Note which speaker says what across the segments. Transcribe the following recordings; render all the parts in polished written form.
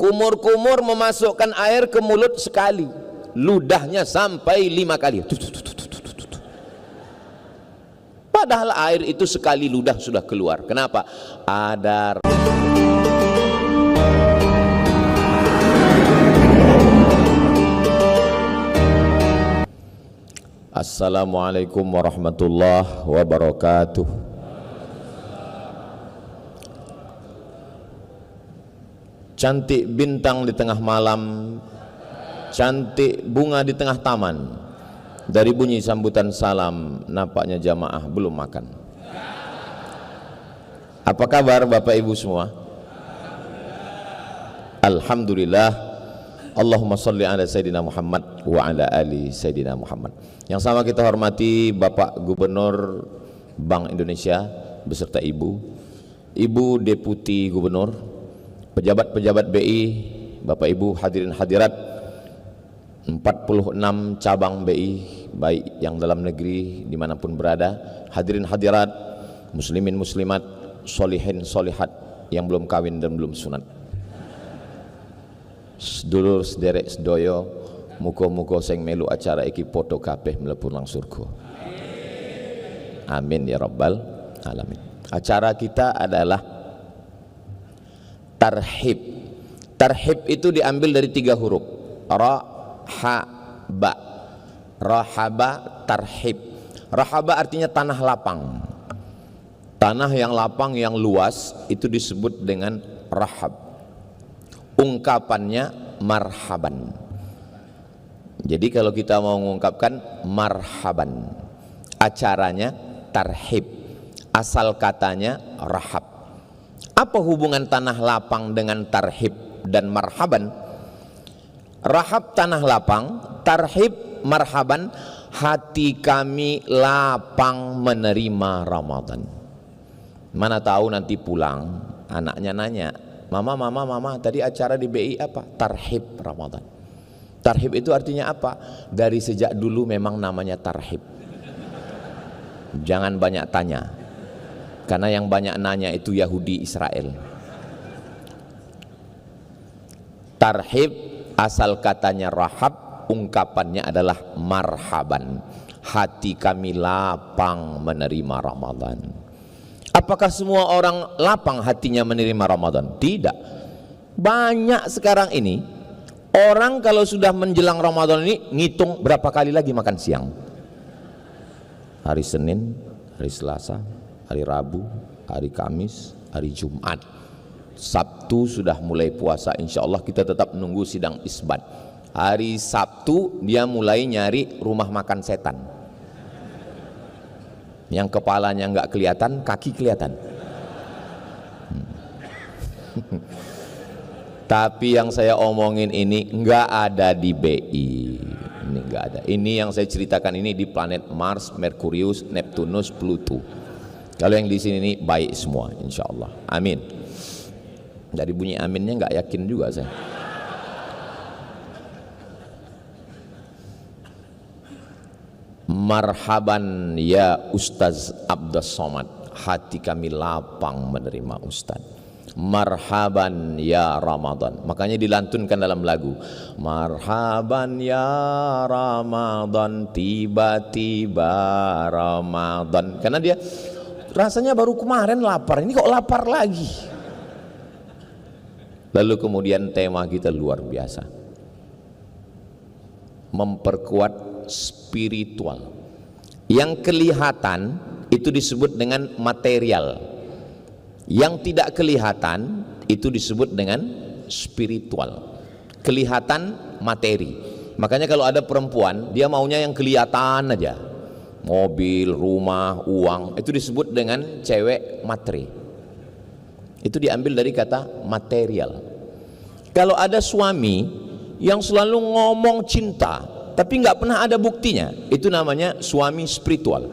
Speaker 1: Kumur-kumur memasukkan air ke mulut sekali, ludahnya sampai 5 kali. Padahal air itu sekali ludah sudah keluar. Kenapa? Ada Assalamualaikum warahmatullahi wabarakatuh. Cantik bintang di tengah malam, cantik bunga di tengah taman. Dari bunyi sambutan salam, nampaknya jamaah belum makan. Apa kabar Bapak Ibu semua? Alhamdulillah. Allahumma salli ala Sayyidina Muhammad wa ala ali Sayyidina Muhammad. Yang sama kita hormati Bapak Gubernur Bank Indonesia beserta Ibu Deputi Gubernur, pejabat-pejabat BI, Bapak Ibu hadirin hadirat 46 cabang BI, baik yang dalam negeri dimanapun berada, hadirin hadirat, muslimin muslimat, solihin solihat yang belum kawin dan belum sunat, sedulur sederek sedoyo, muka-muka sing melu acara iki podo kabeh mlebu nang surga. Amin ya rabbal alamin. Acara kita adalah tarhib. Tarhib itu diambil dari 3 huruf, ra ha ba. Rahaba tarhib. Rahaba artinya tanah lapang. Tanah yang lapang yang luas itu disebut dengan rahab. Ungkapannya marhaban. Jadi kalau kita mau mengungkapkan marhaban, acaranya tarhib, asal katanya rahab. Apa hubungan tanah lapang dengan tarhib dan marhaban? Rahab tanah lapang, tarhib marhaban, hati kami lapang menerima Ramadan. Mana tahu nanti pulang anaknya nanya, Mama, tadi acara di BI apa? Tarhib Ramadan. Tarhib itu artinya apa? Dari sejak dulu memang namanya tarhib. Jangan banyak tanya, karena yang banyak nanya itu Yahudi Israel. Tarhib asal katanya rahab, ungkapannya adalah marhaban. Hati kami lapang menerima Ramadan. Apakah semua orang lapang hatinya menerima Ramadan? Tidak. Banyak sekarang ini orang kalau sudah menjelang Ramadan ini ngitung berapa kali lagi makan siang. Hari Senin, hari Selasa, hari Rabu, hari Kamis, hari Jumat. Sabtu sudah mulai puasa, insya Allah kita tetap menunggu sidang isbat. Hari Sabtu dia mulai nyari rumah makan setan, yang kepalanya nggak kelihatan, kaki kelihatan. Tapi yang saya omongin ini nggak ada di BI. Ini nggak ada. Ini yang saya ceritakan ini di planet Mars, Merkurius, Neptunus, Pluto. Kalau yang di sini ini baik semua, insya Allah. Amin. Dari bunyi aminnya nggak yakin juga saya. Marhaban ya Ustaz Abdus Somad, hati kami lapang menerima Ustaz. Marhaban ya Ramadan, makanya dilantunkan dalam lagu. Marhaban ya Ramadan, tiba-tiba Ramadan. Karena dia rasanya baru kemarin lapar, ini kok lapar lagi. Lalu kemudian tema kita luar biasa, memperkuat spiritual. Yang kelihatan itu disebut dengan material, yang tidak kelihatan itu disebut dengan spiritual. Kelihatan materi. Makanya kalau ada perempuan dia maunya yang kelihatan aja, mobil, rumah, uang, itu disebut dengan cewek materi. Itu diambil dari kata material. Kalau ada suami yang selalu ngomong cinta tapi nggak pernah ada buktinya, itu namanya suami spiritual.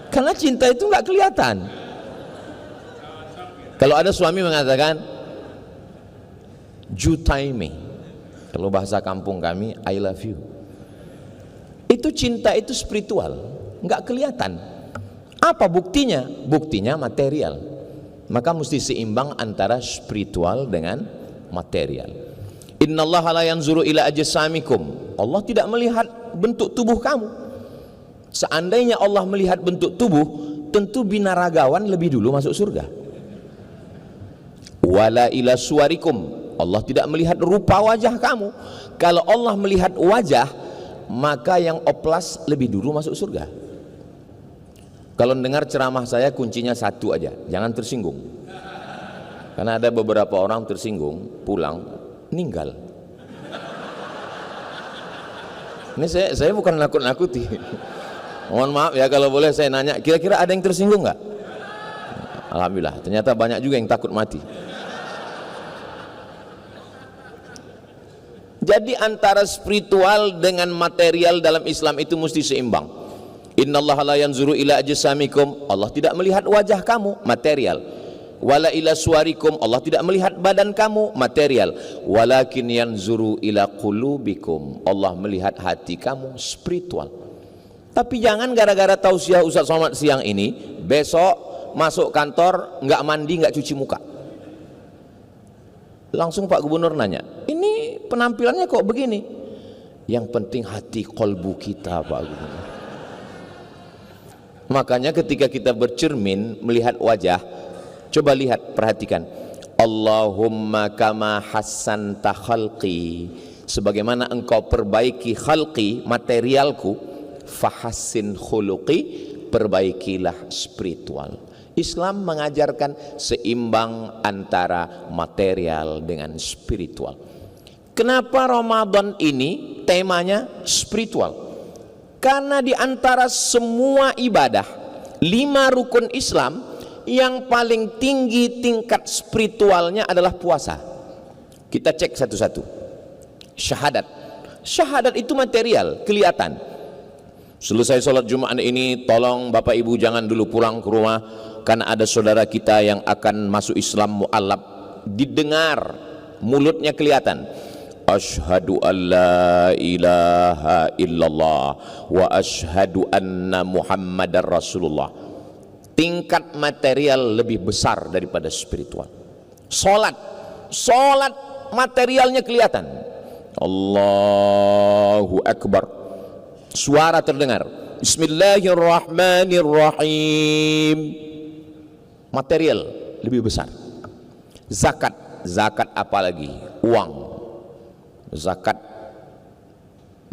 Speaker 1: Karena cinta itu nggak kelihatan. Kalau ada suami mengatakan jutaimi, kalau bahasa kampung kami I love you, itu cinta itu spiritual, nggak kelihatan. Apa buktinya? Buktinya material. Maka mesti seimbang antara spiritual dengan material. Innallaha la yanzuru ila ajsamikum. Allah tidak melihat bentuk tubuh kamu. Seandainya Allah melihat bentuk tubuh, tentu binaragawan lebih dulu masuk surga. Wala ila suwarikum. Allah tidak melihat rupa wajah kamu. Kalau Allah melihat wajah, maka yang oplas lebih dulu masuk surga. Kalau dengar ceramah saya, kuncinya satu aja, jangan tersinggung. Karena ada beberapa orang tersinggung, pulang, meninggal. Ini saya bukan nakut-nakuti. Mohon maaf ya kalau boleh saya nanya, kira-kira ada yang tersinggung nggak? Alhamdulillah, ternyata banyak juga yang takut mati. Jadi antara spiritual dengan material dalam Islam itu mesti seimbang. Innallaha la yanzuru ila ajsamikum. Allah tidak melihat wajah kamu, material. Wala ila suwarikum. Allah tidak melihat badan kamu, material. Walakin yanzuru ila qulubikum. Allah melihat hati kamu, spiritual. Tapi jangan gara-gara tausiah Ustaz Somad siang ini, besok masuk kantor nggak mandi, nggak cuci muka. Langsung Pak Gubernur nanya, ini penampilannya kok begini? Yang penting hati kolbu kita, Pak Gubernur. Makanya ketika kita bercermin melihat wajah, coba lihat, perhatikan. Allahumma kama hassanta khalqi, sebagaimana engkau perbaiki khalqi, materialku, fahassin khuluqi, perbaikilah spiritual. Islam mengajarkan seimbang antara material dengan spiritual. Kenapa Ramadan ini temanya spiritual? Karena di antara semua ibadah, 5 rukun Islam, yang paling tinggi tingkat spiritualnya adalah puasa. Kita cek satu-satu. Syahadat. Syahadat itu material, kelihatan. Selesai sholat Jumat ini, tolong Bapak Ibu jangan dulu pulang ke rumah, karena ada saudara kita yang akan masuk Islam mu'alab. Didengar, mulutnya kelihatan. Ashhadu an la ilaha illallah wa ashhadu anna Muhammadar Rasulullah. Tingkat material lebih besar daripada spiritual. Salat materialnya kelihatan. Allahu Akbar, suara terdengar. Bismillahirrahmanirrahim, material lebih besar. Zakat apalagi, uang, zakat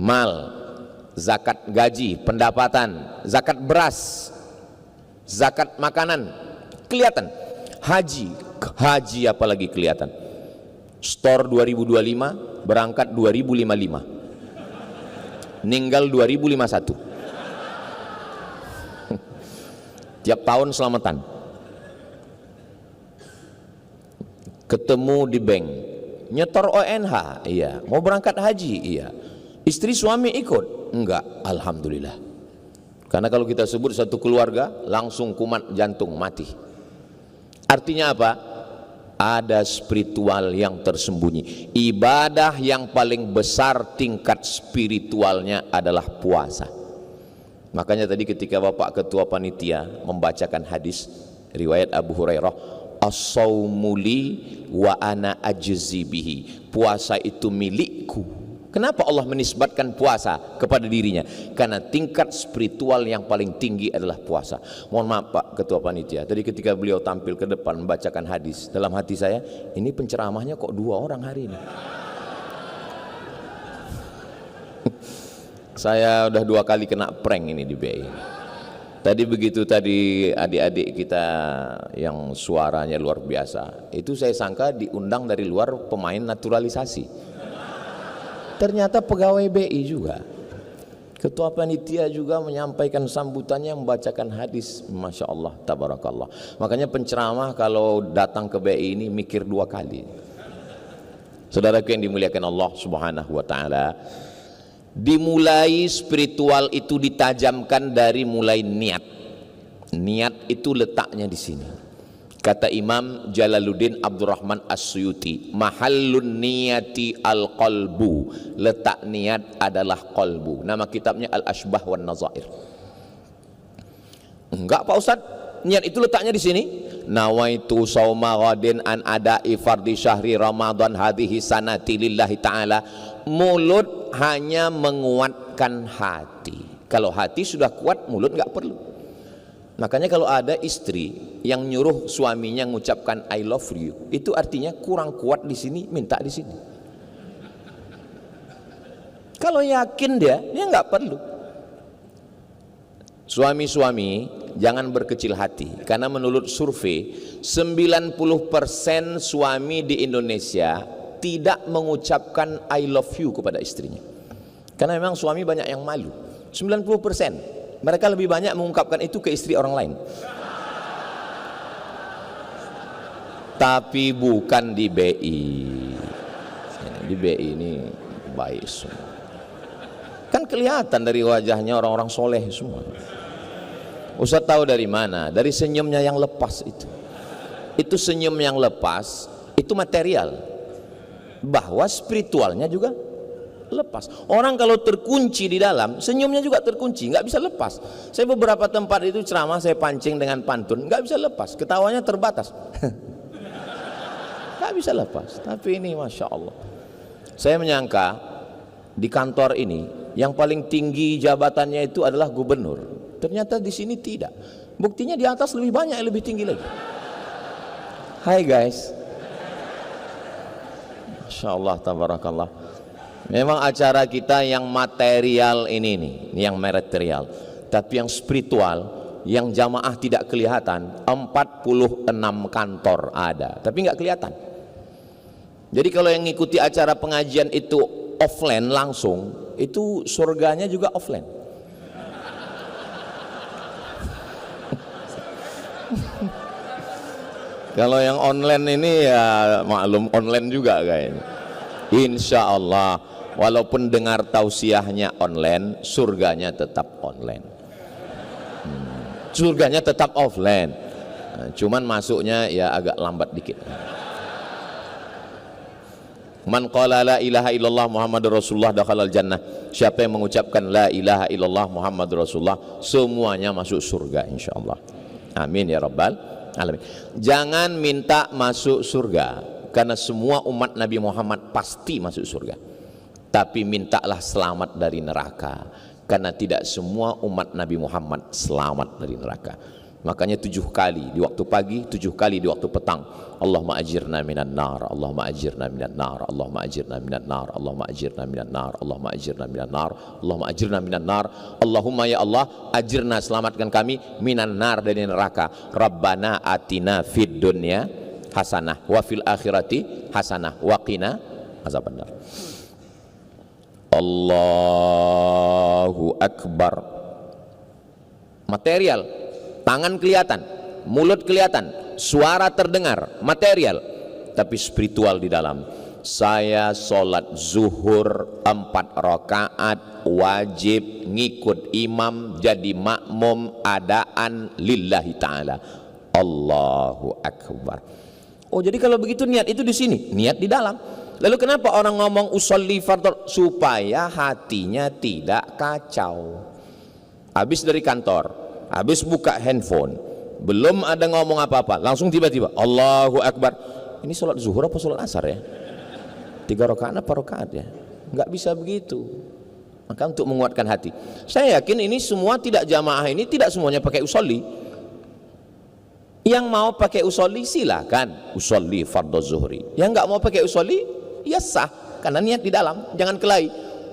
Speaker 1: mal, zakat gaji, pendapatan, zakat beras, zakat makanan, kelihatan. Haji apalagi kelihatan. Store 2025, berangkat 2055, meninggal 2051. Tiap tahun selamatan. Ketemu di bank, nyetor ONH, iya. Mau berangkat haji, iya. Istri suami ikut? Enggak, alhamdulillah. Karena kalau kita sebut satu keluarga, langsung kumat jantung, mati. Artinya apa? Ada spiritual yang tersembunyi. Ibadah yang paling besar tingkat spiritualnya adalah puasa. Makanya tadi ketika Bapak Ketua Panitia membacakan hadis riwayat Abu Hurairah, as-saumu li wa ana ajzi bihi, puasa itu milikku. Kenapa Allah menisbatkan puasa kepada dirinya? Karena tingkat spiritual yang paling tinggi adalah puasa. Mohon maaf Pak Ketua Panitia, tadi ketika beliau tampil ke depan membacakan hadis, dalam hati saya, ini penceramahnya kok 2 orang hari ini. Saya udah 2 kali kena prank ini di BI. Tadi begitu tadi adik-adik kita yang suaranya luar biasa, itu saya sangka diundang dari luar pemain naturalisasi. Ternyata pegawai BI juga. Ketua Panitia juga menyampaikan sambutannya, membacakan hadis. Masya Allah, tabarakallah. Makanya penceramah kalau datang ke BI ini mikir 2 kali. Saudaraku yang dimuliakan Allah Subhanahu wa ta'ala, dimulai spiritual itu ditajamkan dari mulai niat. Niat itu letaknya di sini. Kata Imam Jalaluddin Abdurrahman As-Suyuti, mahallun niyati al-qalbu, letak niat adalah qalbu. Nama kitabnya Al-Ashbah wan Nazair. Enggak Pak Ustadz, niat itu letaknya di sini. nawaitu sauma ghadin an ada'i fardhi syahri Ramadan hadhihi sanati lillahi ta'ala. Mulut hanya menguatkan hati. Kalau hati sudah kuat, mulut nggak perlu. Makanya kalau ada istri yang nyuruh suaminya mengucapkan I love you, itu artinya kurang kuat di sini, minta di sini. Kalau yakin dia nggak perlu. Suami-suami jangan berkecil hati, karena menurut survei 90% suami di Indonesia tidak mengucapkan I love you kepada istrinya. Karena memang suami banyak yang malu. 90% mereka lebih banyak mengungkapkan itu ke istri orang lain. Tapi bukan di BI. Di BI ini baik semua. Kan kelihatan dari wajahnya orang-orang soleh semua. Ustaz tahu dari mana? Dari senyumnya yang lepas itu. Itu senyum yang lepas, itu material. Bahwa spiritualnya juga lepas. Orang kalau terkunci di dalam, senyumnya juga terkunci, nggak bisa lepas. Saya beberapa tempat itu ceramah, saya pancing dengan pantun, nggak bisa lepas. Ketawanya terbatas. Nggak bisa lepas. Tapi ini Masya Allah. Saya menyangka di kantor ini yang paling tinggi jabatannya itu adalah gubernur. Ternyata di sini tidak. Buktinya di atas lebih banyak yang lebih tinggi lagi. Hai guys. Masya Allah, tabarakallah. Memang acara kita yang material ini nih, yang material. Tapi yang spiritual, yang jamaah tidak kelihatan, 46 kantor ada, tapi nggak kelihatan. Jadi kalau yang ngikuti acara pengajian itu offline langsung, itu surganya juga offline. Kalau yang online ini ya maklum online juga kayaknya. Insya Allah walaupun dengar tausiahnya online, surganya tetap online. Surganya tetap offline. Cuman masuknya ya agak lambat dikit. Man qala la ilaha illallah Muhammadur Rasulullah dakhalal jannah. Siapa yang mengucapkan la ilaha illallah Muhammadur Rasulullah, semuanya masuk surga insyaallah. Amin ya rabbal alamin. Jangan minta masuk surga, karena semua umat Nabi Muhammad pasti masuk surga. Tapi mintalah selamat dari neraka, karena tidak semua umat Nabi Muhammad selamat dari neraka. Makanya 7 kali di waktu pagi, 7 kali di waktu petang, Allahumma ajirna minan nar, Allahumma ajirna minan nar, Allahumma ajirna minan nar, Allahumma ajirna minan nar, Allahumma ajirna minan nar, Allahumma ajirna minan nar, Allahumma ya Allah ajirna, selamatkan kami minan nar, dari neraka. Rabbana atina fid dunya hasanah wa fil akhirati hasanah wa qina azabannar. Allahu akbar. Material, tangan kelihatan, mulut kelihatan, suara terdengar, material, tapi spiritual di dalam. Saya sholat zuhur 4 rakaat wajib ngikut imam, jadi makmum adaan lillahi ta'ala. Allahu akbar. Oh, jadi kalau begitu niat itu di sini, niat di dalam. Lalu kenapa orang ngomong usolli fardhu? Supaya hatinya tidak kacau. Habis dari kantor, habis buka handphone, belum ada ngomong apa-apa, langsung tiba-tiba Allahu akbar. Ini sholat zuhur apa sholat asar ya? 3 rakaat apa rakaat ya? Nggak bisa begitu. Maka untuk menguatkan hati, saya yakin ini semua tidak jamaah, ini tidak semuanya pakai usolli. Yang mau pakai usolli silakan, usolli fardhu zuhri. Yang nggak mau pakai usolli ya sah, karena niat di dalam. Jangan kelahi.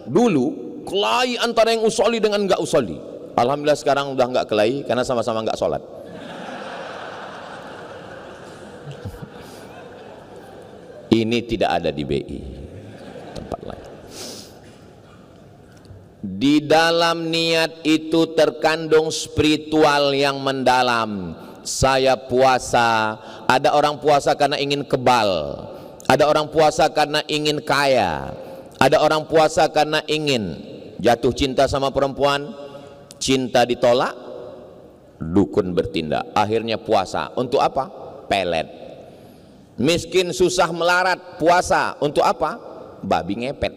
Speaker 1: Dulu kelahi antara yang usolli dengan nggak usolli. Alhamdulillah sekarang udah nggak kelahi, karena sama-sama nggak sholat. Ini tidak ada di BI, tempat lain. Di dalam niat itu terkandung spiritual yang mendalam. Saya puasa, ada orang puasa karena ingin kebal, ada orang puasa karena ingin kaya, ada orang puasa karena ingin jatuh cinta sama perempuan, cinta ditolak, dukun bertindak, akhirnya puasa. Untuk apa? Pelet. Miskin susah melarat, puasa. Untuk apa? Babi ngepet.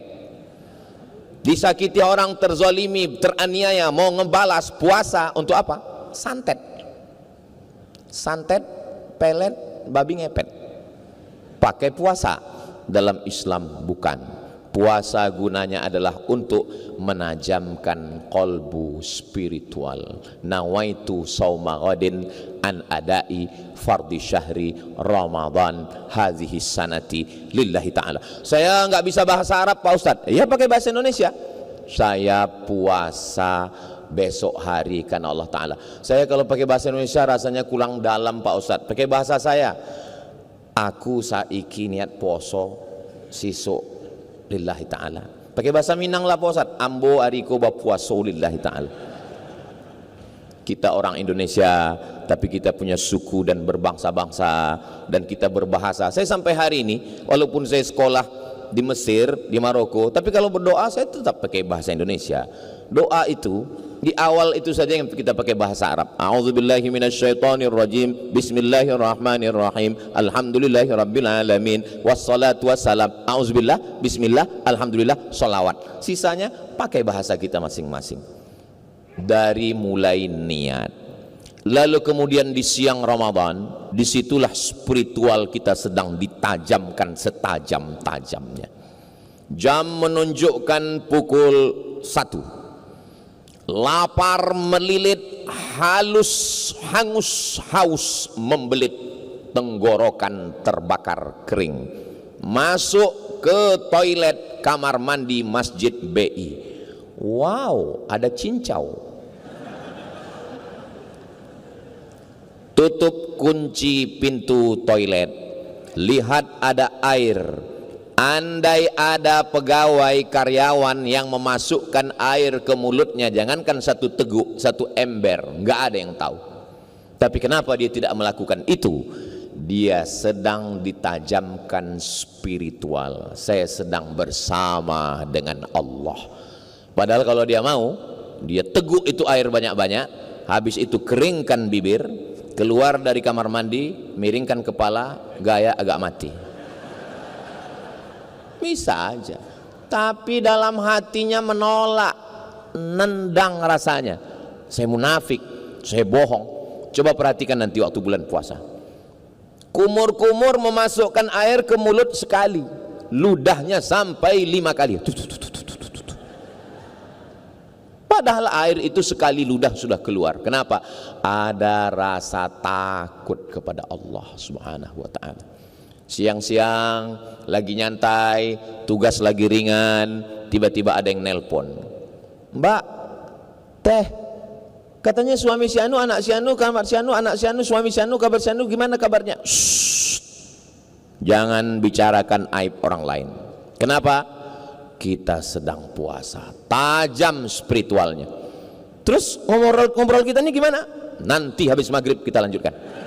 Speaker 1: Disakiti orang, terzolimi, teraniaya, mau ngebalas, puasa. Untuk apa? Santet. Santet pelet, babi ngepet. Pakai puasa. Dalam Islam bukan. Puasa gunanya adalah untuk menajamkan kolbu spiritual. Nawaitu sauma ghadin an adai fardhi syahri Ramadan hadhihi sanati lillahi ta'ala. Saya nggak bisa bahasa Arab Pak Ustadz. Ya pakai bahasa Indonesia. Saya puasa besok hari karena Allah Ta'ala. Saya kalau pakai bahasa Indonesia rasanya kurang dalam Pak Ustadz. Pakai bahasa saya. Aku saiki niat poso sisuk lillahi ta'ala. Pakai bahasa Minang lah Pak Ustadz. Ambo ariko bapuaso lillahi ta'ala. Kita orang Indonesia, tapi kita punya suku dan berbangsa-bangsa, dan kita berbahasa. Saya sampai hari ini, walaupun saya sekolah di Mesir, di Maroko, tapi kalau berdoa saya tetap pakai bahasa Indonesia. Doa itu di awal itu saja yang kita pakai bahasa Arab. A'udzubillahi minasyaitonirrajim. Bismillahirrahmanirrahim. Alhamdulillahirabbil alamin. Wassalatu wassalam. A'udzubillah, bismillah, alhamdulillah, sholawat. Sisanya pakai bahasa kita masing-masing. Dari mulai niat. Lalu kemudian di siang Ramadan, disitulah spiritual kita sedang ditajamkan setajam-tajamnya. Jam menunjukkan pukul 1. Lapar melilit, halus, hangus, haus membelit, tenggorokan terbakar kering. Masuk ke toilet kamar mandi Masjid BI. Wow, ada cincau. Tutup kunci pintu toilet. Lihat ada air. Andai ada pegawai karyawan yang memasukkan air ke mulutnya, jangankan satu teguk, satu ember, nggak ada yang tahu. Tapi kenapa dia tidak melakukan itu? Dia sedang ditajamkan spiritual. Saya sedang bersama dengan Allah. Padahal kalau dia mau, dia teguk itu air banyak-banyak, habis itu keringkan bibir, keluar dari kamar mandi, miringkan kepala, gaya agak mati. Bisa aja, tapi dalam hatinya menolak, nendang rasanya. Saya munafik, saya bohong. Coba perhatikan nanti waktu bulan puasa. Kumur-kumur memasukkan air ke mulut sekali, ludahnya sampai 5 kali. Padahal air itu sekali ludah sudah keluar. Kenapa? Ada rasa takut kepada Allah Subhanahu wa ta'ala. Siang-siang lagi nyantai, tugas lagi ringan, tiba-tiba ada yang nelpon. Mbak, teh, katanya suami si anu, anak si anu, kabar si anu, anak si anu, suami si anu, kabar si anu, gimana kabarnya? Shhh. Jangan bicarakan aib orang lain. Kenapa? Kita sedang puasa, tajam spiritualnya. Terus ngobrol kita ini gimana? Nanti habis maghrib kita lanjutkan.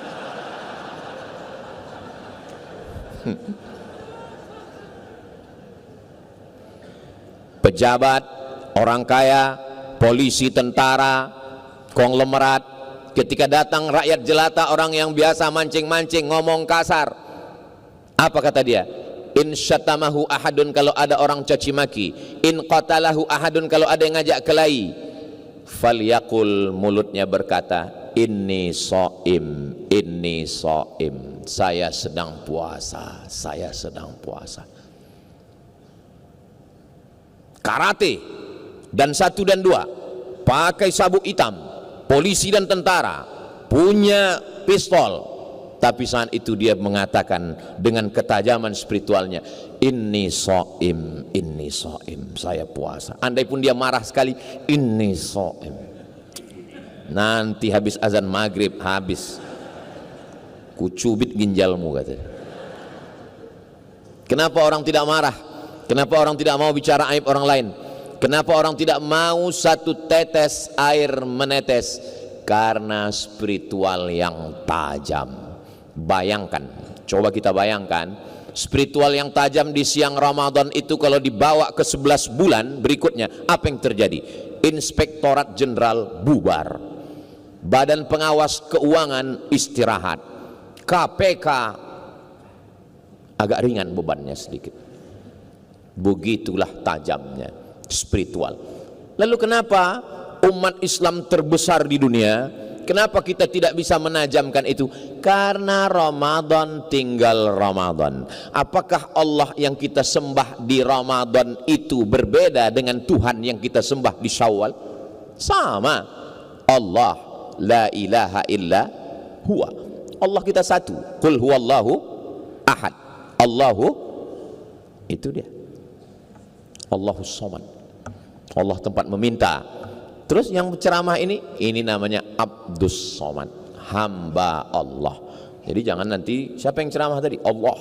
Speaker 1: Pejabat, orang kaya, polisi, tentara, konglomerat, ketika datang rakyat jelata, orang yang biasa mancing-mancing, ngomong kasar, apa kata dia? In syatamahu ahadun, kalau ada orang caci maki. In qatalahu ahadun, kalau ada yang ngajak kelahi. Falyaqul, mulutnya berkata, inni shaim, inni shaim. Saya sedang puasa, saya sedang puasa. Karate dan 1 dan 2, pakai sabuk hitam, polisi dan tentara, punya pistol, tapi saat itu dia mengatakan dengan ketajaman spiritualnya, inni shaim, saya puasa. Andai pun dia marah sekali, inni shaim. Nanti habis azan maghrib, habis kucubit ginjalmu, katanya. Kenapa orang tidak marah? Kenapa orang tidak mau bicara aib orang lain? Kenapa orang tidak mau satu tetes air menetes? Karena spiritual yang tajam. Bayangkan, coba kita bayangkan, spiritual yang tajam di siang Ramadan itu kalau dibawa ke 11 bulan berikutnya, apa yang terjadi? Inspektorat Jenderal bubar, Badan Pengawas Keuangan istirahat, KPK agak ringan bebannya sedikit. Begitulah tajamnya spiritual. Lalu kenapa umat Islam terbesar di dunia Kenapa kita tidak bisa menajamkan itu? Karena Ramadan tinggal Ramadan. Apakah Allah yang kita sembah di Ramadan itu berbeda dengan Tuhan yang kita sembah di Syawal? Sama. Allah la ilaha illa huwa. Allah kita satu. Qul huwallahu ahad. Allahu, itu dia. Allahus samad. Allah tempat meminta. Terus yang ceramah ini namanya Abdus Somad, hamba Allah. Jadi jangan nanti siapa yang ceramah tadi? Allah.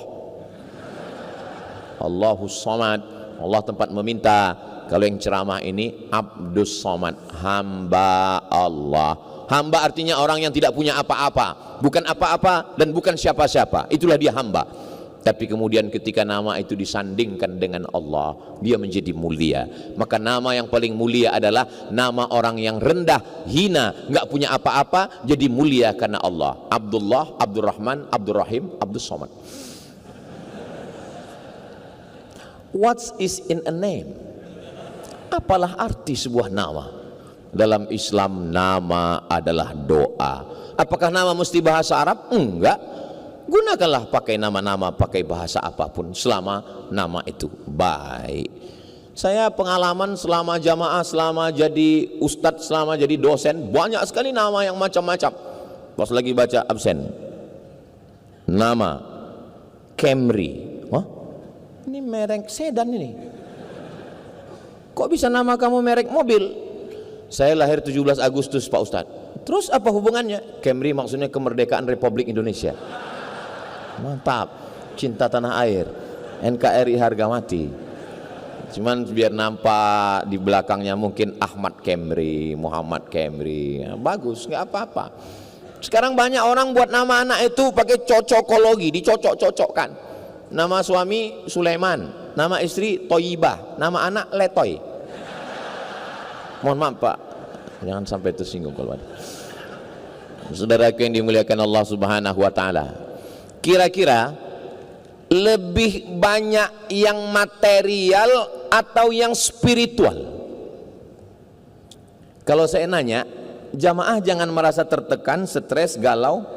Speaker 1: Allahus Somad, Allah tempat meminta. Kalau yang ceramah ini Abdus Somad, hamba Allah. Hamba artinya orang yang tidak punya apa-apa, bukan apa-apa dan bukan siapa-siapa. Itulah dia hamba. Tapi kemudian ketika nama itu disandingkan dengan Allah, dia menjadi mulia. Maka nama yang paling mulia adalah nama orang yang rendah, hina, nggak punya apa-apa, jadi mulia karena Allah. Abdullah, Abdurrahman, Abdurrahim, Abdus Somad. What is in a name? Apalah arti sebuah nama? Dalam Islam nama adalah doa. Apakah nama mesti bahasa Arab? Enggak. Gunakanlah pakai nama-nama, pakai bahasa apapun selama nama itu baik. Saya pengalaman selama jamaah, selama jadi ustadz, selama jadi dosen, banyak sekali nama yang macam-macam. Pas lagi baca absen, nama Camry. Wah, ini merek sedan ini. Kok bisa nama kamu merek mobil? Saya lahir 17 Agustus Pak Ustadz. Terus apa hubungannya? Camry maksudnya kemerdekaan Republik Indonesia. Mantap, cinta tanah air, NKRI harga mati. Cuman biar nampak di belakangnya mungkin Ahmad Camry, Muhammad Camry, ya, bagus, nggak apa-apa. Sekarang banyak orang buat nama anak itu pakai cocokologi, dicocok-cocokkan. Nama suami Sulaiman, nama istri Toyibah, nama anak Letoy. Mohon maaf Pak, jangan sampai tersinggung kalau ada. Saudaraku yang dimuliakan Allah Subhanahu wa Ta'ala, kira-kira lebih banyak yang material atau yang spiritual? Kalau saya nanya, jamaah jangan merasa tertekan, stres, galau.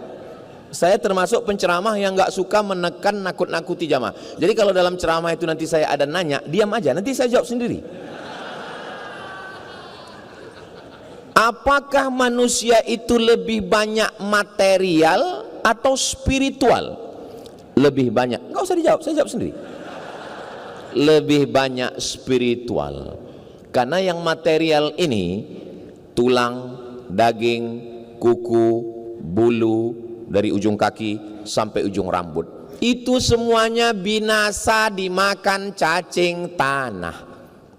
Speaker 1: Saya termasuk penceramah yang nggak suka menekan, nakut-nakuti jamaah. Jadi kalau dalam ceramah itu nanti saya ada nanya, diam aja, nanti saya jawab sendiri. Apakah manusia itu lebih banyak material atau spiritual? Lebih banyak, nggak usah dijawab, saya jawab sendiri. Lebih banyak spiritual. Karena yang material ini, tulang, daging, kuku, bulu, dari ujung kaki sampai ujung rambut, itu semuanya binasa dimakan cacing tanah.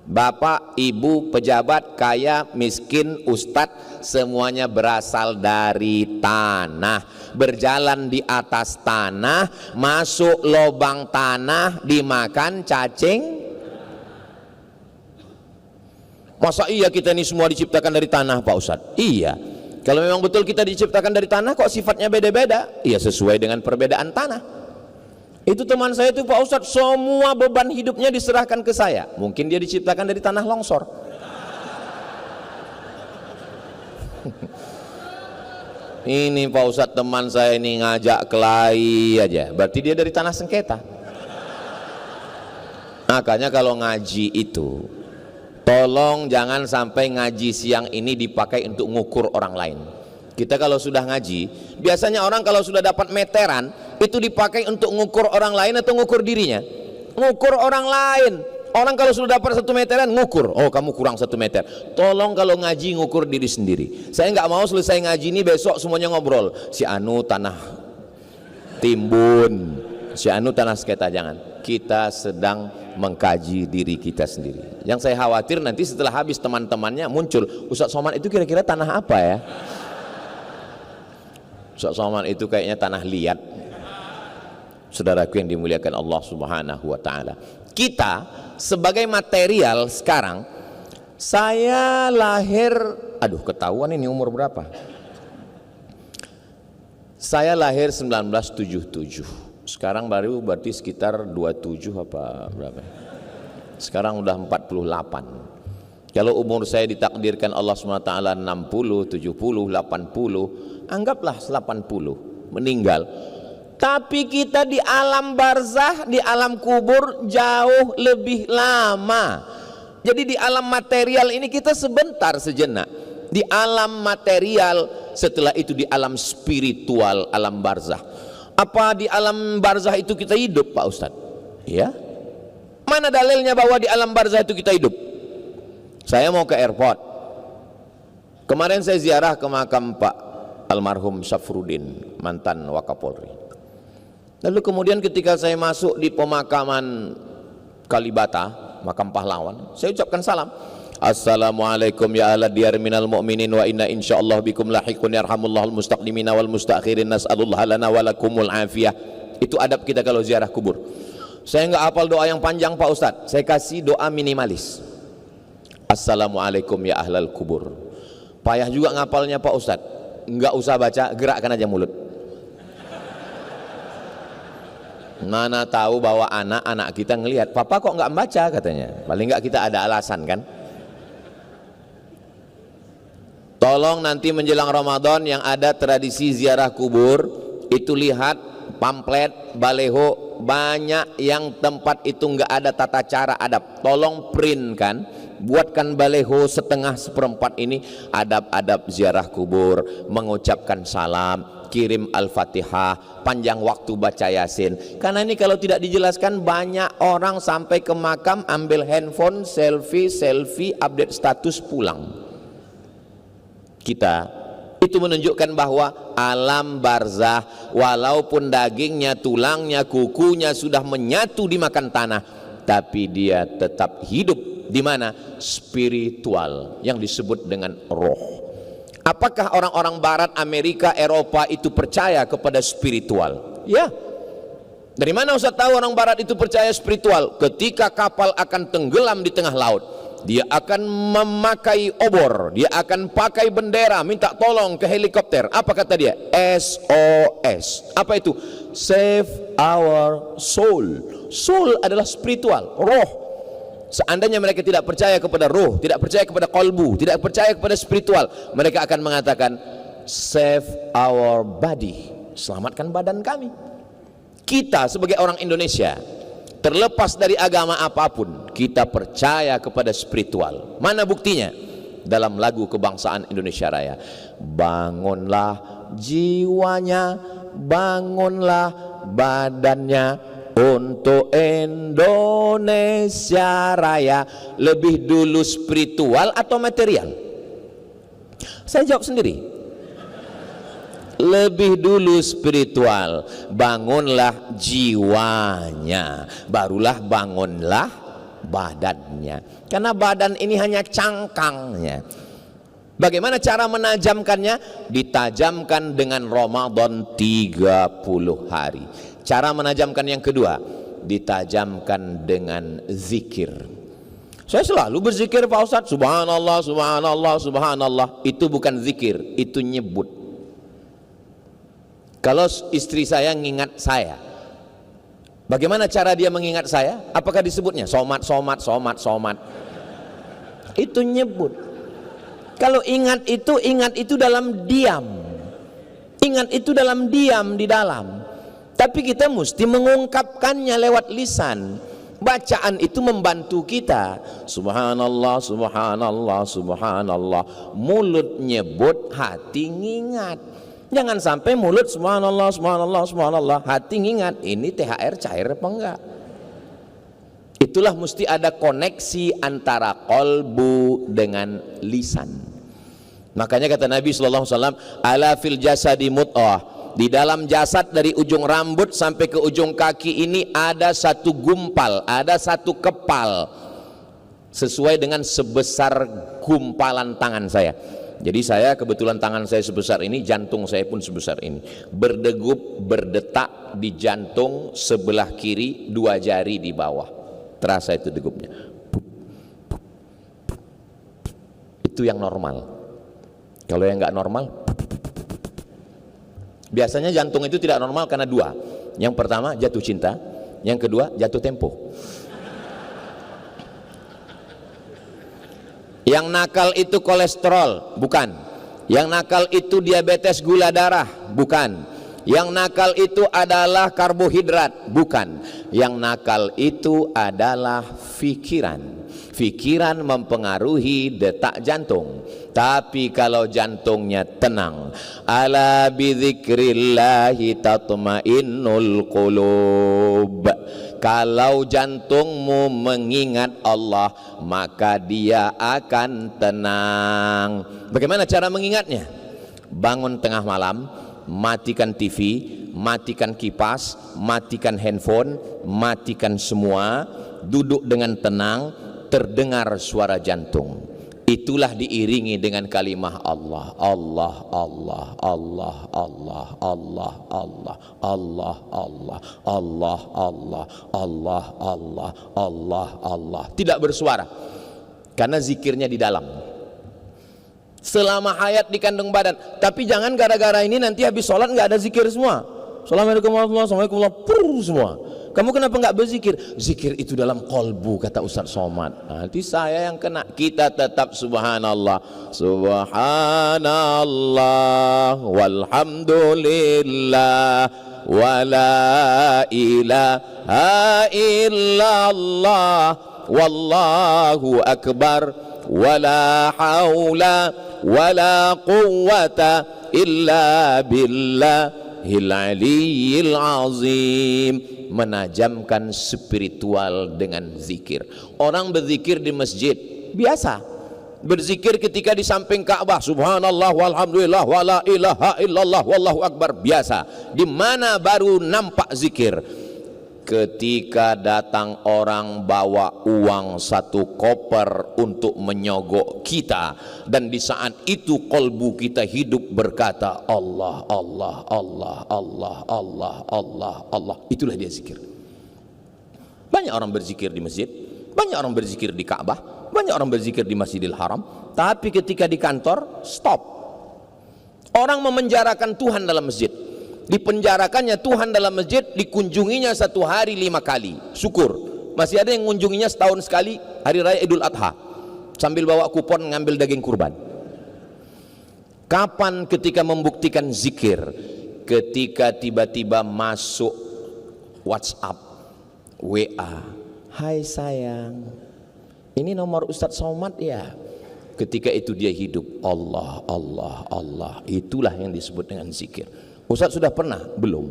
Speaker 1: Bapak, ibu, pejabat, kaya, miskin, ustadz, semuanya berasal dari tanah. Berjalan di atas tanah, masuk lubang tanah, dimakan cacing. Masa iya kita ini semua diciptakan dari tanah Pak Ustadz? Iya. Kalau memang betul kita diciptakan dari tanah, kok sifatnya beda-beda? Iya, sesuai dengan perbedaan tanah. Itu teman saya itu Pak Ustadz, semua beban hidupnya diserahkan ke saya. Mungkin dia diciptakan dari tanah longsor. Ini Pak Ustadz teman saya ini ngajak kelahi aja, berarti dia dari tanah sengketa. Makanya kalau ngaji itu, tolong jangan sampai ngaji siang ini dipakai untuk ngukur orang lain. Kita kalau sudah ngaji, biasanya orang kalau sudah dapat meteran, itu dipakai untuk ngukur orang lain atau ngukur dirinya? Ngukur orang lain. Orang kalau sudah dapat 1 meteran, ngukur, oh kamu kurang 1 meter. Tolong kalau ngaji ngukur diri sendiri. Saya nggak mau selesai ngaji ini besok semuanya ngobrol, si Anu tanah timbun, si Anu tanah sengketa. Jangan. Kita sedang mengkaji diri kita sendiri. Yang saya khawatir nanti setelah habis teman-temannya muncul, Ustadz Somad itu kira-kira tanah apa ya? Ustadz Somad itu kayaknya tanah liat. Saudaraku yang dimuliakan Allah Subhanahu wa Ta'ala, kita sebagai material sekarang, saya lahir, aduh ketahuan ini umur berapa? Saya lahir 1977, sekarang baru berarti sekitar 27 apa berapa? Sekarang udah 48. Kalau umur saya ditakdirkan Allah SWT 60, 70, 80, anggaplah 80 meninggal. Tapi kita di alam barzah, di alam kubur jauh lebih lama. Jadi di alam material ini kita sebentar sejenak. Di alam material, setelah itu di alam spiritual, alam barzah. Apa di alam barzah itu kita hidup, Pak Ustadz? Ya. Mana dalilnya bahwa di alam barzah itu kita hidup? Saya mau ke airport. Kemarin saya ziarah ke makam Pak almarhum Syafruddin, mantan Wakapolri. Lalu kemudian ketika saya masuk di pemakaman Kalibata, makam pahlawan, saya ucapkan salam. Assalamualaikum ya ahla diyar minal mu'minin wa inna insyaallah bikum lahiqun yarhamullahul mustaqdimina wal mustakhirin nas'alullah lana walakumul afiyah. Itu adab kita kalau ziarah kubur. Saya enggak hafal doa yang panjang Pak Ustadz, saya kasih doa minimalis. Assalamualaikum ya ahlal kubur. Payah juga ngapalnya Pak Ustadz, enggak usah baca, gerakkan aja mulut. Mana tahu bahwa anak-anak kita ngelihat, papa kok enggak membaca katanya. Paling enggak kita ada alasan kan. Tolong nanti menjelang Ramadan yang ada tradisi ziarah kubur, itu lihat pamflet, baleho, banyak yang tempat itu enggak ada tata cara adab. Tolong print kan, buatkan baleho setengah seperempat ini adab-adab ziarah kubur, mengucapkan salam, kirim Al-Fatihah, panjang waktu baca Yasin. Karena ini kalau tidak dijelaskan, banyak orang sampai ke makam ambil handphone, selfie, update status, pulang. Kita itu menunjukkan bahwa alam barzah, walaupun dagingnya, tulangnya, kukunya sudah menyatu dimakan tanah, tapi dia tetap hidup di mana? Spiritual, yang disebut dengan roh. Apakah orang-orang barat, Amerika, Eropa itu percaya kepada spiritual? Ya. Dari mana Ustaz tahu orang barat itu percaya spiritual? Ketika kapal akan tenggelam di tengah laut, dia akan memakai obor, dia akan pakai bendera, minta tolong ke helikopter. Apa kata dia? SOS. Apa itu? Save our soul. Soul adalah spiritual, roh. Seandainya mereka tidak percaya kepada roh, tidak percaya kepada kolbu, tidak percaya kepada spiritual, mereka akan mengatakan save our body, selamatkan badan kami. Kita sebagai orang Indonesia, terlepas dari agama apapun, kita percaya kepada spiritual. Mana buktinya? Dalam lagu kebangsaan Indonesia Raya, bangunlah jiwanya, bangunlah badannya untuk Indonesia Raya. Lebih dulu spiritual atau material? Saya jawab sendiri. Lebih dulu spiritual. Bangunlah jiwanya, barulah bangunlah badannya. Karena badan ini hanya cangkangnya. Bagaimana cara menajamkannya? Ditajamkan dengan Ramadan 30 hari. Cara menajamkan yang kedua, ditajamkan dengan zikir. Saya selalu berzikir Pak Ustadz, subhanallah, subhanallah, subhanallah. Itu bukan zikir, itu nyebut. Kalau istri saya ngingat saya, bagaimana cara dia mengingat saya? Apakah disebutnya somat, somat, somat, somat? Itu nyebut. Kalau ingat itu dalam diam. Ingat itu dalam diam di dalam. Tapi kita mesti mengungkapkannya lewat lisan. Bacaan itu membantu kita. Subhanallah, subhanallah, subhanallah. Mulut nyebut, hati ngingat. Jangan sampai mulut subhanallah, subhanallah, subhanallah, hati ngingat. Ini THR cair apa enggak? Itulah mesti ada koneksi antara kolbu dengan lisan. Makanya kata Nabi SAW, ala fil jasadi mut'ah. Di dalam jasad dari ujung rambut sampai ke ujung kaki ini ada satu gumpal, ada satu kepal, sesuai dengan sebesar gumpalan tangan saya. Jadi saya kebetulan tangan saya sebesar ini, jantung saya pun sebesar ini. Berdegup, berdetak di jantung sebelah kiri, 2 jari di bawah. Terasa itu degupnya. Itu yang normal. Kalau yang nggak normal, biasanya jantung itu tidak normal karena 2. Yang pertama jatuh cinta, yang kedua jatuh tempo. Yang nakal itu kolesterol, bukan. Yang nakal itu diabetes gula darah, bukan. Yang nakal itu adalah karbohidrat, bukan. Yang nakal itu adalah pikiran. Pikiran mempengaruhi detak jantung. Tapi kalau jantungnya tenang, ala bidzikrillahi tatmainnul qulub. Kalau jantungmu mengingat Allah, maka dia akan tenang. Bagaimana cara mengingatnya? Bangun tengah malam, matikan TV, matikan kipas, matikan handphone, matikan semua, duduk dengan tenang, terdengar suara jantung. Itulah diiringi dengan kalimah Allah, Allah, Allah, Allah, Allah, Allah, Allah, Allah, Allah, Allah, Allah, Allah, Allah, Allah, Allah. Tidak bersuara, karena zikirnya di dalam. Selama hayat di kandung badan. Tapi jangan gara-gara ini nanti habis sholat nggak ada zikir semua. Assalamualaikum warahmatullahi wabarakatuh, semua. Kamu kenapa nggak berzikir? Zikir itu dalam kolbu, kata Ustaz Somad. Nanti saya yang kena. Kita tetap subhanallah, subhanallah, walhamdulillah, wala ilaha illallah, wallahu akbar, wala haula wala quwwata illa billahil aliyyil azim. Menajamkan spiritual dengan zikir. Orang berzikir di masjid biasa, berzikir ketika di samping Ka'bah, subhanallah walhamdulillah wala ilaha illallah wallahu akbar, biasa. Di mana baru nampak zikir? Ketika datang orang bawa uang 1 koper untuk menyogok kita, dan di saat itu kolbu kita hidup berkata Allah, Allah, Allah, Allah, Allah, Allah, Allah. Itulah dia zikir. Banyak orang berzikir di masjid, banyak orang berzikir di Ka'bah, banyak orang berzikir di Masjidil Haram, tapi ketika di kantor stop. Orang memenjarakan Tuhan dalam masjid. Dipenjarakannya Tuhan dalam masjid, dikunjunginya 1 hari 5 kali. Syukur, masih ada yang mengunjunginya setahun sekali, hari raya Idul Adha, sambil bawa kupon ngambil daging kurban. Kapan ketika membuktikan zikir? Ketika tiba-tiba masuk WhatsApp, WA, hai sayang, ini nomor Ustadz Somad ya. Ketika itu dia hidup, Allah, Allah, Allah. Itulah yang disebut dengan zikir. Ustaz sudah pernah? Belum.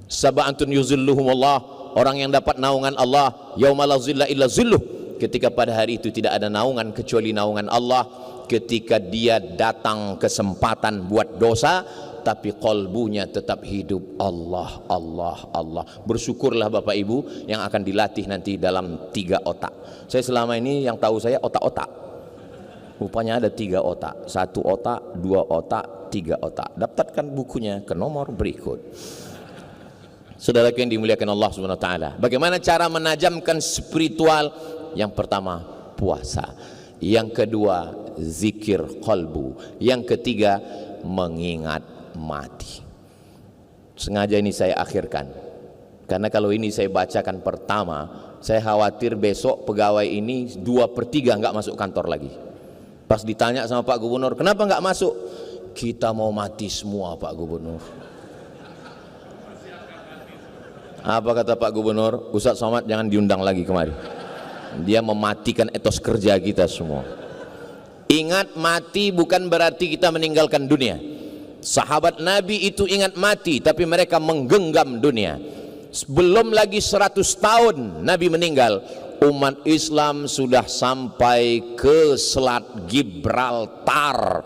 Speaker 1: Sab'atun yuzilluhumullah, orang yang dapat naungan Allah, yauma la zilla illa zilluh. Ketika pada hari itu tidak ada naungan kecuali naungan Allah. Ketika dia datang kesempatan buat dosa, tapi kolbunya tetap hidup Allah, Allah, Allah. Bersyukurlah Bapak Ibu yang akan dilatih nanti dalam 3 otak. Saya selama ini yang tahu saya otak-otak. Rupanya ada 3 otak, 1 otak, 2 otak, 3 otak. Daftarkan bukunya ke nomor berikut. Saudaraku yang dimuliakan Allah Subhanahu wa taala. Bagaimana cara menajamkan spiritual? Yang pertama, puasa. Yang kedua, zikir qalbu. Yang ketiga, mengingat mati. Sengaja ini saya akhirkan. Karena kalau ini saya bacakan pertama, saya khawatir besok pegawai ini 2/3 nggak masuk kantor lagi. Pas ditanya sama Pak Gubernur, kenapa nggak masuk? Kita mau mati semua Pak Gubernur. Apa kata Pak Gubernur? Ustadz Somad jangan diundang lagi kemari. Dia mematikan etos kerja kita semua. Ingat mati bukan berarti kita meninggalkan dunia. Sahabat Nabi itu ingat mati, tapi mereka menggenggam dunia. Belum lagi 100 tahun Nabi meninggal, umat Islam sudah sampai ke Selat Gibraltar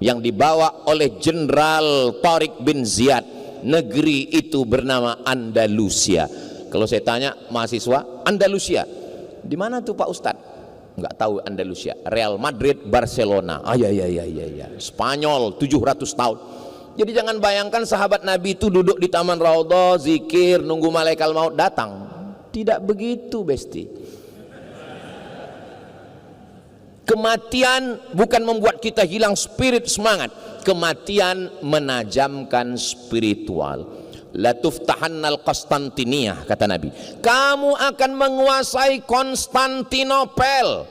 Speaker 1: yang dibawa oleh Jenderal Tariq bin Ziyad. Negeri itu bernama Andalusia. Kalau saya tanya mahasiswa, Andalusia di mana tuh Pak Ustadz? Nggak tahu Andalusia. Real Madrid, Barcelona. Ya. Spanyol 700 tahun. Jadi jangan bayangkan sahabat Nabi itu duduk di taman Raudhah, zikir, nunggu malaikat maut datang. Tidak begitu, besti. Kematian bukan membuat kita hilang spirit, semangat. Kematian menajamkan spiritual. La tuftahannal Konstantiniyah, kata Nabi. Kamu akan menguasai Konstantinopel.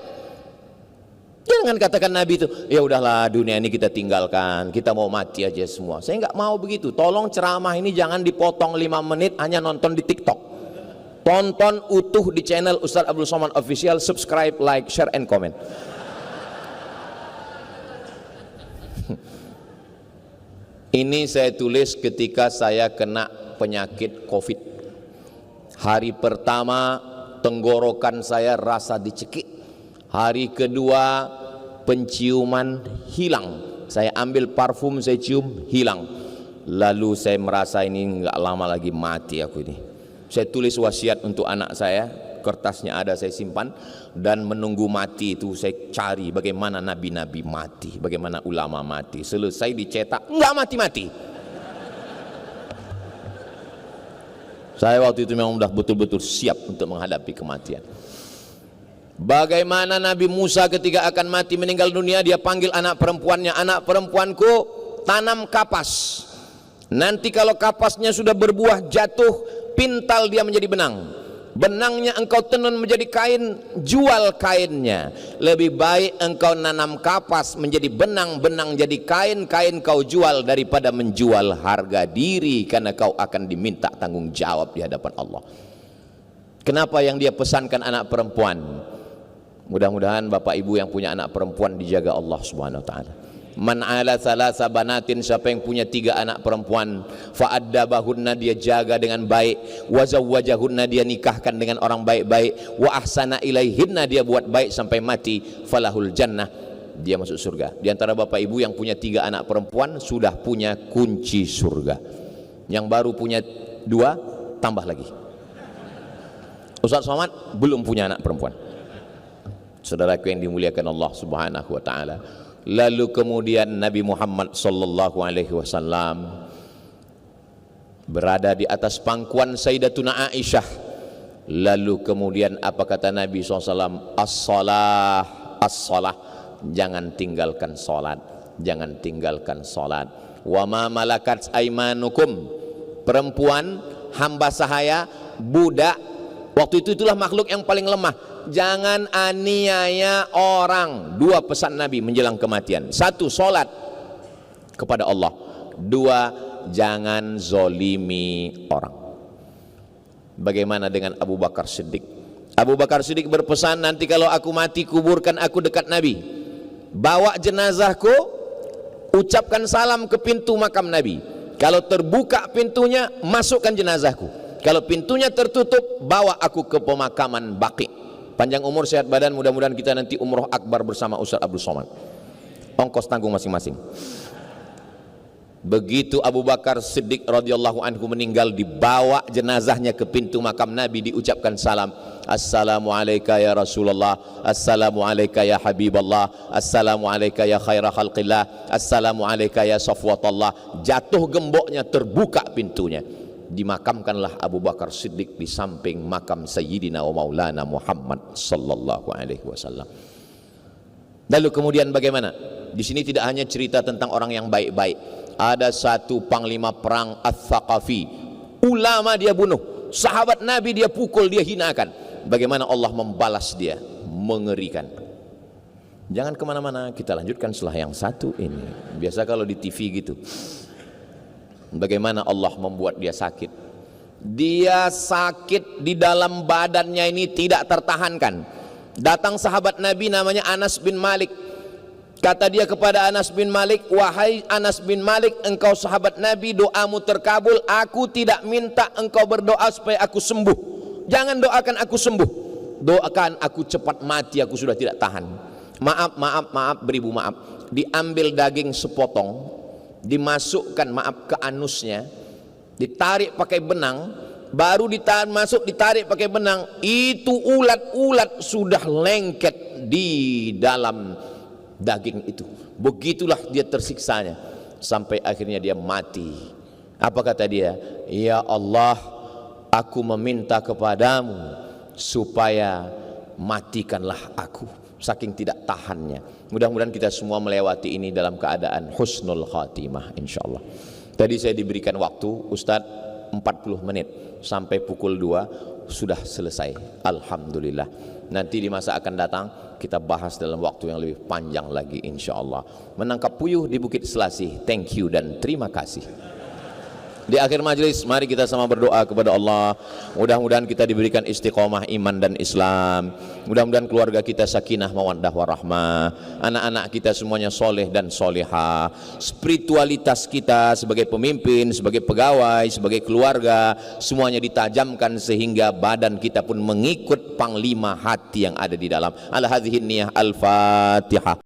Speaker 1: Jangan katakan Nabi itu, ya udahlah dunia ini kita tinggalkan, kita mau mati aja semua. Saya nggak mau begitu. Tolong ceramah ini jangan dipotong 5 menit hanya nonton di TikTok. Tonton utuh di channel Ustaz Abdul Somad Official, subscribe, like, share, and comment. Ini saya tulis ketika saya kena penyakit COVID. Hari pertama tenggorokan saya rasa dicekik. Hari kedua penciuman hilang. Saya ambil parfum, saya cium, hilang. Lalu saya merasa ini nggak lama lagi mati aku ini. Saya tulis wasiat untuk anak saya, kertasnya ada saya simpan, dan menunggu mati itu saya cari bagaimana nabi-nabi mati, bagaimana ulama mati. Selesai dicetak, nggak mati-mati. Saya waktu itu memang sudah betul-betul siap untuk menghadapi kematian. Bagaimana Nabi Musa ketika akan mati meninggal dunia, dia panggil anak perempuannya, anak perempuanku tanam kapas. Nanti kalau kapasnya sudah berbuah jatuh, pintal dia menjadi benang. Benangnya engkau tenun menjadi kain, jual kainnya. Lebih baik engkau nanam kapas menjadi benang, benang jadi kain, kain kau jual daripada menjual harga diri, karena kau akan diminta tanggung jawab di hadapan Allah. Kenapa yang dia pesankan anak perempuan? Mudah-mudahan Bapak Ibu yang punya anak perempuan dijaga Allah Subhanahu wa taala. Man ala thalatha banatin, siapa yang punya 3 anak perempuan, fa'addabahunna, dia jaga dengan baik, wa zawwajahunna, dia nikahkan dengan orang baik-baik, wa ahsana ilaihinna, dia buat baik sampai mati, falahul jannah, dia masuk surga. Di antara Bapak Ibu yang punya 3 anak perempuan sudah punya kunci surga. Yang baru punya 2 tambah lagi. Ustaz Somad belum punya anak perempuan. Saudaraku yang dimuliakan Allah Subhanahu wa taala. Lalu kemudian Nabi Muhammad sallallahu alaihi wasallam berada di atas pangkuan Sayyidatuna Aisyah. Lalu kemudian apa kata Nabi SAW? As-salah, as-salah. Jangan tinggalkan salat, jangan tinggalkan salat. Wa ma malakat aimanukum, perempuan hamba sahaya, budak. Waktu itu itulah makhluk yang paling lemah. Jangan aniaya orang. 2 pesan Nabi menjelang kematian. 1, sholat kepada Allah. 2, jangan zolimi orang. Bagaimana dengan Abu Bakar Siddiq? Abu Bakar Siddiq berpesan, nanti kalau aku mati kuburkan aku dekat Nabi. Bawa jenazahku, ucapkan salam ke pintu makam Nabi. Kalau terbuka pintunya, masukkan jenazahku. Kalau pintunya tertutup, bawa aku ke pemakaman Baqi. Panjang umur, sehat badan, mudah-mudahan kita nanti umroh akbar bersama Ustaz Abdul Somad. Ongkos tanggung masing-masing. Begitu Abu Bakar Siddiq radhiyallahu anhu meninggal, dibawa jenazahnya ke pintu makam Nabi, diucapkan salam. Assalamu alayka ya Rasulullah, assalamu alayka ya Habiballah, assalamu alayka ya khaira khalqillah, assalamu alayka ya safwatallah. Jatuh gemboknya, terbuka pintunya. Dimakamkanlah Abu Bakar Siddiq di samping makam Sayyidina wa Maulana Muhammad sallallahu alaihi wasallam. Lalu kemudian bagaimana? Di sini tidak hanya cerita tentang orang yang baik-baik. Ada satu panglima perang Ats-Tsaqafi, ulama dia bunuh, sahabat Nabi dia pukul, dia hinakan. Bagaimana Allah membalas dia? Mengerikan. Jangan kemana-mana, kita lanjutkan setelah yang satu ini. Biasa kalau di TV gitu. Bagaimana Allah membuat dia sakit. Dia sakit di dalam badannya ini tidak tertahankan. Datang sahabat Nabi namanya Anas bin Malik. Kata dia kepada Anas bin Malik, wahai Anas bin Malik, engkau sahabat Nabi, doamu terkabul. Aku tidak minta engkau berdoa supaya aku sembuh. Jangan doakan aku sembuh, doakan aku cepat mati, aku sudah tidak tahan. Maaf, beribu maaf. Diambil daging sepotong, dimasukkan ke anusnya, ditarik pakai benang, baru ditarik pakai benang, itu ulat-ulat sudah lengket di dalam daging itu. Begitulah dia tersiksanya sampai akhirnya dia mati. Apa kata dia? Ya Allah, aku meminta kepadamu supaya matikanlah aku, saking tidak tahannya. Mudah-mudahan kita semua melewati ini dalam keadaan husnul khatimah insyaallah. Tadi saya diberikan waktu, Ustadz 40 menit sampai pukul 2 sudah selesai. Alhamdulillah. Nanti di masa akan datang kita bahas dalam waktu yang lebih panjang lagi insyaallah. Menangkap puyuh di Bukit Selasih. Thank you dan terima kasih. Di akhir majelis mari kita sama berdoa kepada Allah. Mudah-mudahan kita diberikan istiqomah iman dan Islam. Mudah-mudahan keluarga kita sakinah mawaddah warahmah. Anak-anak kita semuanya soleh dan solehah. Spiritualitas kita sebagai pemimpin, sebagai pegawai, sebagai keluarga, semuanya ditajamkan sehingga badan kita pun mengikut panglima hati yang ada di dalam. Al-hadhihi niyah al-Fatihah.